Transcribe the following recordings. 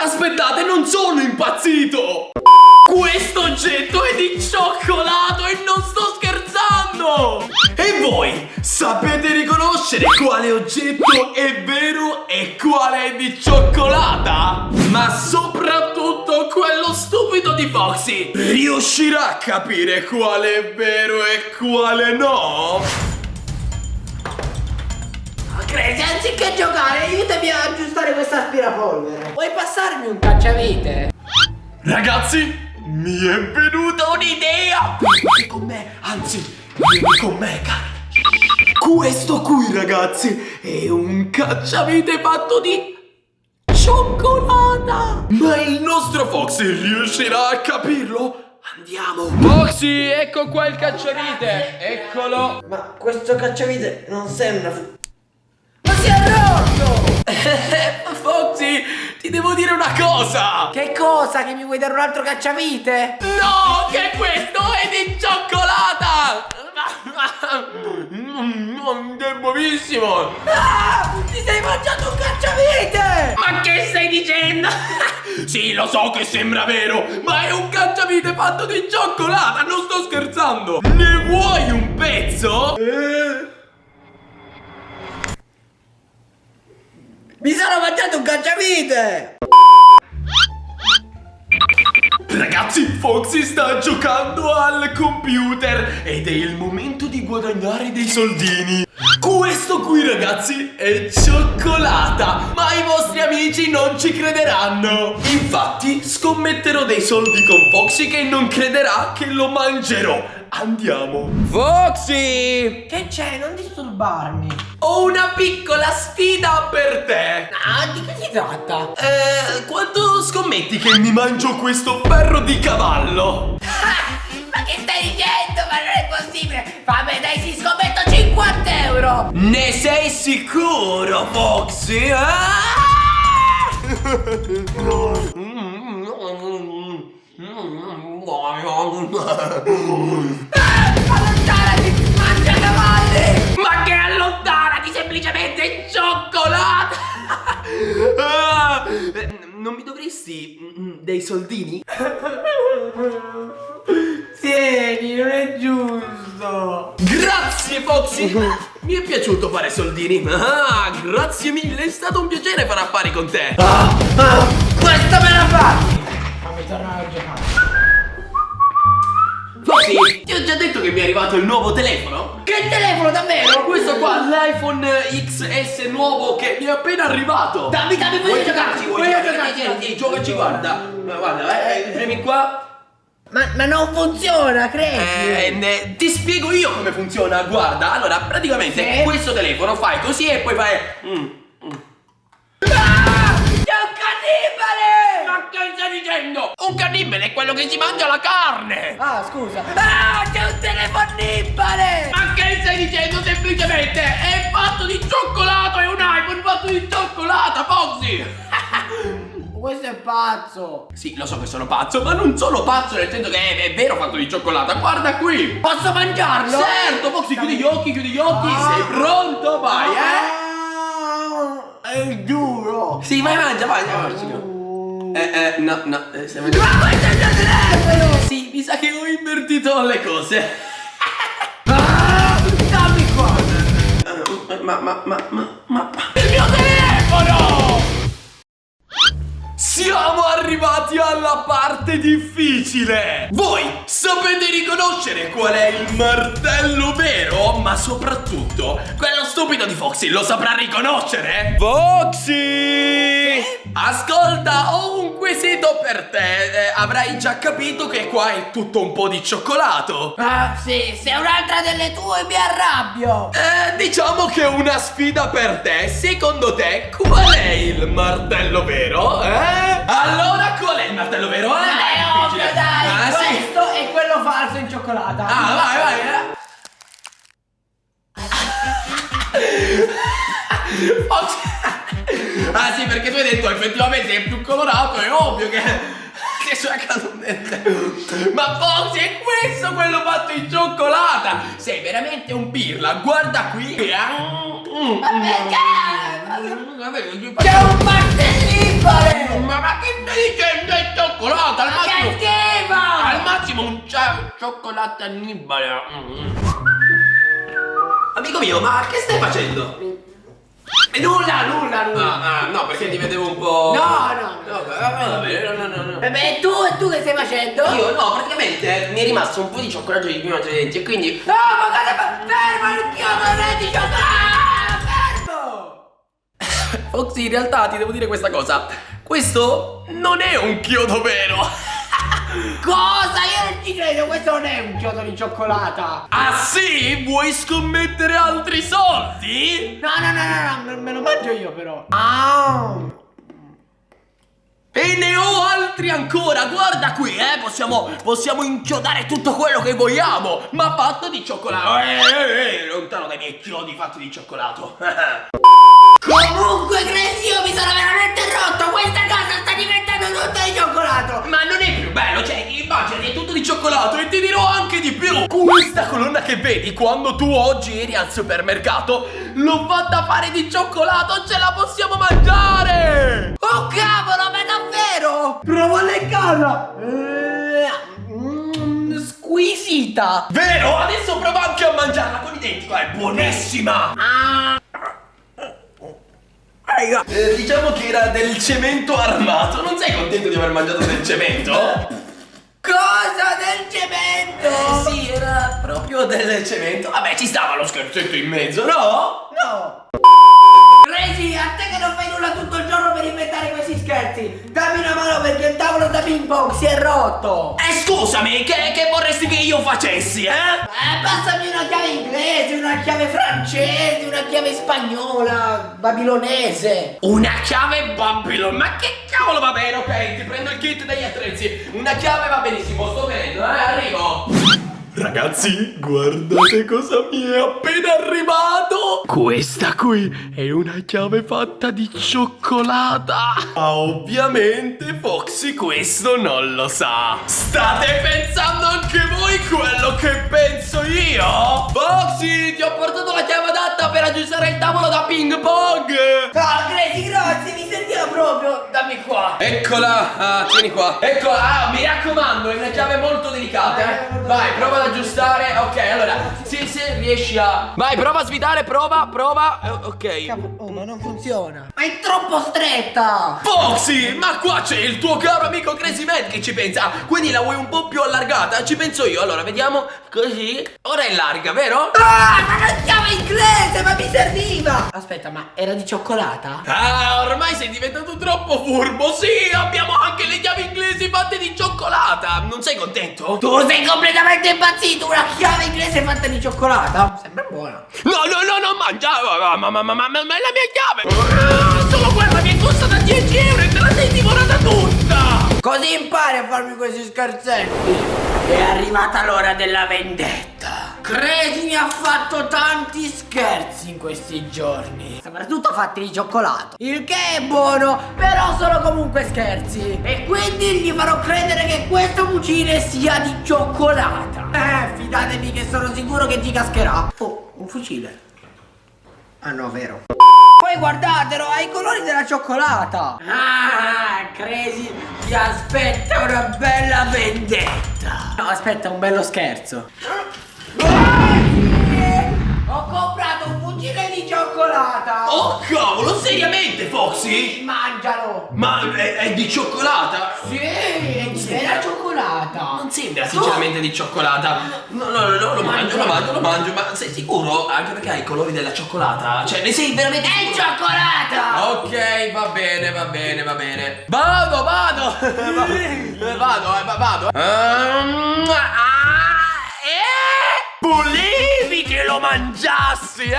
Aspettate, non sono impazzito! Questo oggetto è di cioccolato e non sto scherzando! E voi sapete riconoscere quale oggetto è vero e quale è di cioccolata? Ma soprattutto quello stupido di Foxy riuscirà a capire quale è vero e quale no? Crazy, anziché giocare, aiutami a aggiustare questa aspirapolvere. Puoi passarmi un cacciavite? Ragazzi, mi è venuta un'idea! Vieni con me, anzi, vieni con me, cara. Questo qui, ragazzi, è un cacciavite fatto di cioccolata! Ma il nostro Foxy riuscirà a capirlo? Andiamo! Foxy, ecco qua il cacciavite! Eccolo! Ma questo cacciavite non sembra Ma si è rotto! Foxy, ti devo dire una cosa! Che cosa? Che mi vuoi dare un altro cacciavite? No, che questo è di cioccolata! È buonissimo! Ah! Ti sei mangiato un cacciavite! Ma che stai dicendo? Sì, lo so che sembra vero, ma è un cacciavite fatto di cioccolata, non sto scherzando! Ne vuoi un pezzo? Mi sono mangiato un cacciavite! Ragazzi, Foxy sta giocando al computer ed è il momento di guadagnare dei soldini. Questo qui, ragazzi, è cioccolata, ma i vostri amici non ci crederanno. Infatti, scommetterò dei soldi con Foxy che non crederà che lo mangerò. Andiamo. Foxy! Che c'è? Non disturbarmi. Ho una piccola sfida per te. Ah, di che si tratta? Quanto scommetti che mi mangio questo ferro di cavallo? Ma che stai dicendo? Ma non è possibile! Vabbè dai, si scommetto 50 euro! Ne sei sicuro, Foxy? Allontanati! Mangia cavalli! Ma che allontanati, semplicemente cioccolata! Non mi dovresti dei soldini? Tieni, non è giusto! Grazie, Foxy! Mi è piaciuto fare soldini. Grazie mille, è stato un piacere fare affari con te. Questa me la fai! Fammi tornare a giocare. Foxy, ti ho già detto che mi è arrivato il nuovo telefono? Che telefono, davvero? Questo qua, l'iPhone XS nuovo che mi è appena arrivato. Dammi, voglio Vuoi giocarci, Vuoi voglio giocare? giocarci. Tieni, giocaci, guarda. Guarda, premi qua. Ma non funziona, Crazy! Ti spiego io come funziona, guarda. Allora, praticamente Sì? questo telefono fai così e poi fai Ah! C'è un cannibale! Ma che stai dicendo? Un cannibale è quello che si mangia la carne. Ah, scusa! Ah, c'è un telefonnibale! Ma che stai dicendo? Semplicemente è fatto di cioccolato, è un iPhone fatto di cioccolata, Foxy. Questo è pazzo! Sì, lo so che sono pazzo, ma non sono pazzo nel senso che è vero fatto di cioccolata. Guarda qui. Posso mangiarlo? Certo, Foxy, chiudi gli occhi, sei pronto? Vai, È duro! Sì, vai, mangia. No, stai mangiando. Ma questo è il mio telefono! Sì, mi sa che ho invertito le cose. Dammi qua! Ma il mio telefono! Siamo arrivati alla parte difficile! Voi sapete riconoscere qual è il martello vero? Ma soprattutto, quello stupido di Foxy lo saprà riconoscere? Foxy! Ascolta, ho un quesito per te. Avrai già capito che qua è tutto un po' di cioccolato. Ah, sì, se è un'altra delle tue mi arrabbio! Diciamo che è una sfida per te. Secondo te, qual è il martello vero? Allora, qual è il martello vero? Ma è ovvio, dai! Sì. Questo è quello falso in cioccolata! Vai. Foxy. Sì, perché tu hai detto effettivamente è più colorato, è ovvio che c'è cadente. Ma Foxy, è questo quello fatto in cioccolata! Sei veramente un pirla, guarda qui. Ma perché? C'è un martellifare! Ma che stai dicendo? È cioccolato al Ma massimo. che schifo! Al massimo un cioccolato annibale. Amico mio, ma che stai facendo? Nulla. No, perché ti vedevo un po'. No. Va bene, no. Beh, tu che stai facendo? Io no, praticamente mi è rimasto un po' di cioccolato di prima tra i denti e quindi. No, ma cosa fa? Fermo il chiodo, non è di cioccolato! Fermo! Foxy, in realtà ti devo dire questa cosa. Questo non è un chiodo vero. Cosa? Io non ci credo, questo non è un chiodo di cioccolata! Ah sì? Vuoi scommettere altri soldi? No, me lo mangio io però! Ah! E ne ho altri ancora, guarda qui, possiamo inchiodare tutto quello che vogliamo, ma fatto di cioccolato. Lontano dai miei chiodi fatti di cioccolato. Comunque, Crazy, io mi sono veramente rotto! Questa cosa sta diventando tutta di cioccolato! Ma non è più bello, cioè, immagini, è tutto di cioccolato e ti dirò anche di più. Questa colonna che vedi quando tu oggi eri al supermercato, l'ho fatta fare di cioccolato, ce la possiamo mangiare! Oh cavolo, ma davvero? Provo a leccarla! Squisita! Vero? Adesso prova anche a mangiarla con i denti, è buonissima! Diciamo che era del cemento armato. Non sei contento di aver mangiato del cemento? Cosa del cemento? Sì, era proprio del cemento. Vabbè, ci stava lo scherzetto in mezzo, no? No! Crazy, a te che non fai nulla tutto il giorno per inventare questi scherzi, dammi una mano perché il tavolo da ping pong si è rotto. Scusami, che vorresti che io facessi, Passami una chiave inglese, una chiave francese, una chiave spagnola, babilonese. Una chiave Babylon. Ma che cavolo, va bene, ok, ti prendo il kit degli attrezzi. Una chiave va benissimo, sto venendo, arrivo. Ragazzi, guardate cosa mi è appena arrivato. Questa qui è una chiave fatta di cioccolata. Ah, ovviamente Foxy questo non lo sa. State pensando anche voi quello che penso io? Foxy, ti ho portato la chiave adatta per aggiustare il tavolo da ping pong. Ah, Crazy, grazie, mi sentiva proprio. Dammi qua. Eccola, tieni qua. Eccola, mi raccomando, è una chiave molto delicata, Vai, prova ad aggiustare. Ok, allora, se riesci a... Vai, prova a svitare, prova. Ok. Oh, ma non funziona. Ma è troppo stretta. Foxy, ma qua c'è il tuo caro amico Crazy Mad che ci pensa. Quindi la vuoi un po' più allargata? Ci penso io. Allora, vediamo. Così. Ora è larga, vero? Ah, ma la chiave inglese, ma mi serviva. Aspetta, ma era di cioccolata? Ah, ormai sei diventato troppo furbo. Sì, abbiamo anche le chiavi inglesi fatte di cioccolata. Non sei contento? Tu sei completamente impazzito. Una chiave inglese fatta di cioccolata? Sembra buona. No, mangia. Ma è la mia chiave. Solo quella mi è costata 10 euro e te la sei divorata tutta. Così impari a farmi questi scherzetti. È arrivata l'ora della vendetta. Crazy mi ha fatto tanti scherzi in questi giorni, soprattutto fatti di cioccolato, il che è buono, però sono comunque scherzi. E quindi gli farò credere che questo fucile sia di cioccolata. Fidatevi che sono sicuro che ti cascherà. Oh, un fucile. Ah no, vero. Poi guardatelo, ha i colori della cioccolata. Ah, Crazy, ti aspetta una bella vendetta. No, aspetta, un bello scherzo. Ho comprato un fucile di cioccolata. Oh cavolo, seriamente Foxy? Mangialo. Ma è di cioccolata? Sì, è della cioccolata. Non sembra sinceramente di cioccolata. No, lo mangio, ma sei sicuro? Anche perché hai i colori della cioccolata. Cioè, ne sei veramente È sicuro? cioccolata. Ok, va bene. Vado. Vado. Volevi che lo mangiassi,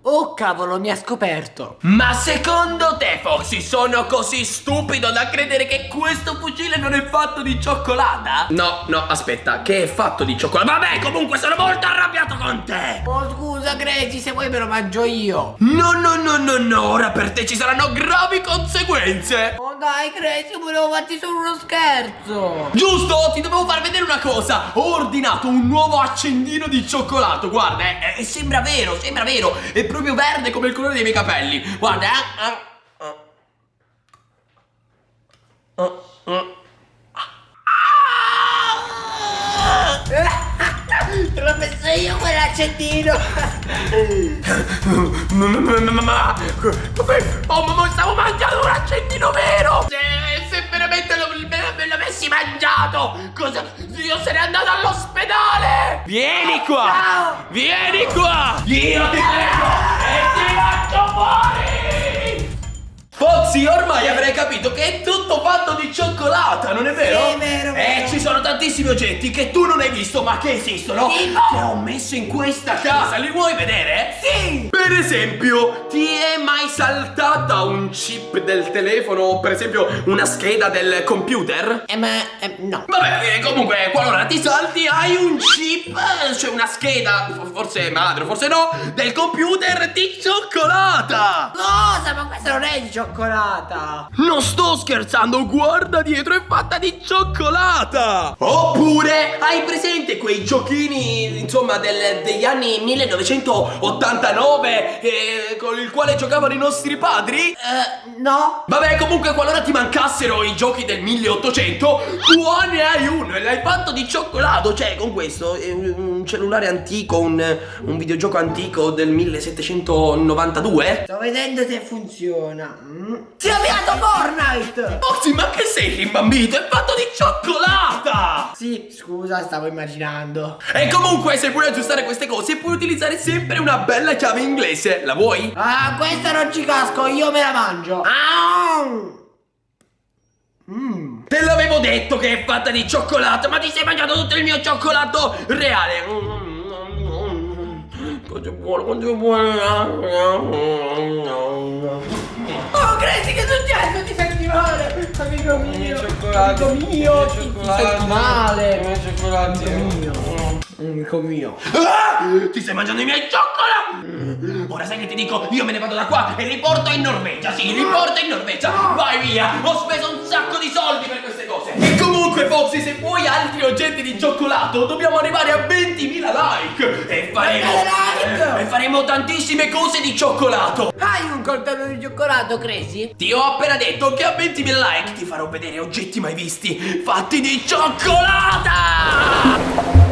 Oh cavolo, mi ha scoperto. Ma secondo te, Foxy, sono così stupido da credere che questo fucile non è fatto di cioccolata? No, aspetta, che è fatto di cioccolata. Vabbè, comunque sono molto arrabbiato con te. Oh scusa Crazy, se vuoi me lo mangio io. No, ora per te ci saranno gravi conseguenze. Oh dai Crazy, volevo farti solo uno scherzo. Giusto, ti dovevo far vedere una cosa. Ho ordinato un nuovo accendino di cioccolato, guarda. guarda, sembra vero, è proprio verde come il colore dei miei capelli. Guarda, Te l'ho messo io quell'accendino. Oh mamma, stavo mangiando un accendino vero. Se veramente me l'avessi mangiato, cosa? Io sarei andato all'ospedale. Vieni qua. Ciao. Vieni qua. Io ti prego e ti faccio fuori. Foxy, ormai avrei capito che è tutto fatto di cioccolata, non è vero? Sì, è vero, vero. Ci sono tantissimi oggetti che tu non hai visto ma che esistono. Tipo? Che ho messo in questa casa, li vuoi vedere? Sì. Per esempio, ti è mai saltata un chip del telefono o per esempio una scheda del computer? No. Vabbè, comunque, qualora ti salti hai un chip, cioè una scheda, forse madre, forse no, del computer di cioccolata. Cosa? Ma questa non è di cioccolata. Non sto scherzando, guarda dietro, è fatta di cioccolata. Oppure hai presente quei giochini, insomma, degli anni 1989 con il quale giocavano i nostri padri? No. Vabbè, comunque, qualora ti mancassero i giochi del 1800, tu ne hai uno e l'hai fatto di cioccolato. Cioè, con questo, un cellulare antico, un videogioco antico del 1792. Sto vedendo se funziona. Si è avviato Fortnite. Foxy, ma che sei rimbambito? È fatto di cioccolata! Sì, scusa, stavo immaginando. E comunque, se vuoi aggiustare queste cose, puoi utilizzare sempre una bella chiave inglese. La vuoi? Ah, questa non ci casco, io me la mangio. Te l'avevo detto che è fatta di cioccolato, ma ti sei mangiato tutto il mio cioccolato reale. Quanto è buono, quanto è buono. Oh, Crazy, che è successo? Ti senti male? Amico mio. Cioccolato. Amico mio. Ti senti male. Cioccolati. Amico mio. Ti stai mangiando i miei cioccolati? Ora sai che ti dico? Io me ne vado da qua e li porto in Norvegia. Sì, li porto in Norvegia. Vai via, ho speso un sacco di soldi per queste cose. E comunque, Foxy, se vuoi altri oggetti di cioccolato, dobbiamo arrivare a 20.000 like. E faremo tantissime cose di cioccolato. Hai un coltello di cioccolato, Crazy? Ti ho appena detto che a 20.000 like ti farò vedere oggetti mai visti fatti di cioccolata.